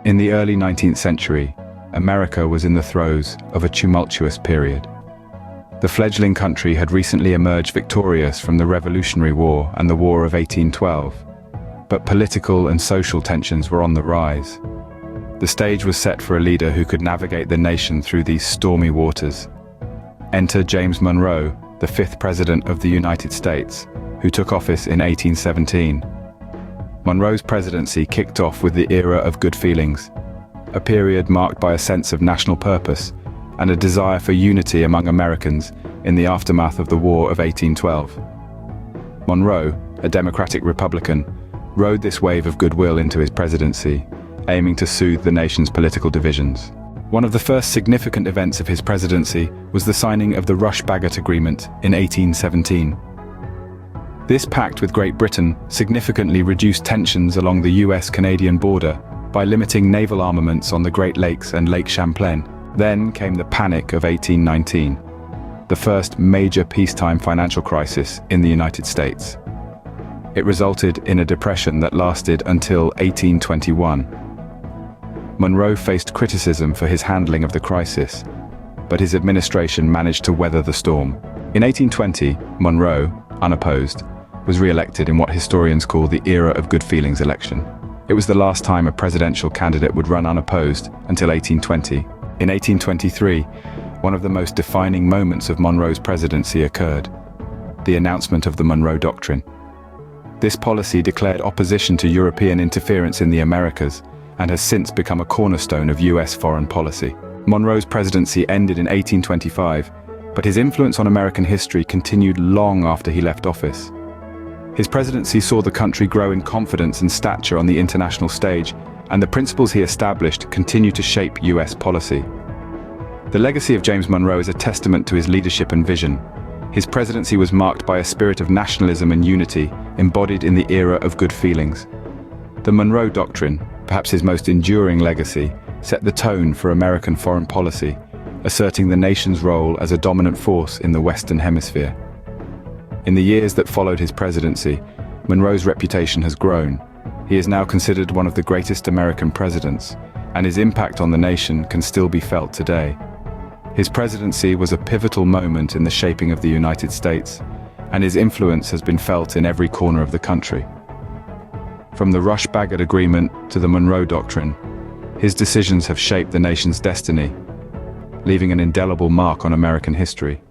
In the early 19th century, America was in the throes of a tumultuous period. The fledgling country had recently emerged victorious from the Revolutionary War and the War of 1812, but political and social tensions were on the rise. The stage was set for a leader who could navigate the nation through these stormy waters. Enter James Monroe, the fifth President of the United States, who took office in 1817. Monroe's presidency kicked off with the era of good feelings, a period marked by a sense of national purpose and a desire for unity among Americans in the aftermath of the War of 1812. Monroe, a Democratic Republican, rode this wave of goodwill into his presidency, aiming to soothe the nation's political divisions. One of the first significant events of his presidency was the signing of the Rush-Bagot Agreement in 1817. This pact with Great Britain significantly reduced tensions along the US-Canadian border by limiting naval armaments on the Great Lakes and Lake Champlain. Then came the Panic of 1819, the first major peacetime financial crisis in the United States. It resulted in a depression that lasted until 1821. Monroe faced criticism for his handling of the crisis, but his administration managed to weather the storm. In 1820, Monroe, unopposed, was re-elected in what historians call the Era of Good Feelings election. It was the last time a presidential candidate would run unopposed until 1820. In 1823, one of the most defining moments of Monroe's presidency occurred: the announcement of the Monroe Doctrine. This policy declared opposition to European interference in the Americas and has since become a cornerstone of US foreign policy. Monroe's presidency ended in 1825, but his influence on American history continued long after he left office. His presidency saw the country grow in confidence and stature on the international stage, and the principles he established continue to shape US policy. The legacy of James Monroe is a testament to his leadership and vision. His presidency was marked by a spirit of nationalism and unity, embodied in the era of good feelings. The Monroe Doctrine, perhaps his most enduring legacy, set the tone for American foreign policy, asserting the nation's role as a dominant force in the Western Hemisphere. In the years that followed his presidency, Monroe's reputation has grown. He is now considered one of the greatest American presidents, and his impact on the nation can still be felt today. His presidency was a pivotal moment in the shaping of the United States, and his influence has been felt in every corner of the country. From the Rush-Bagot Agreement to the Monroe Doctrine, his decisions have shaped the nation's destiny, leaving an indelible mark on American history.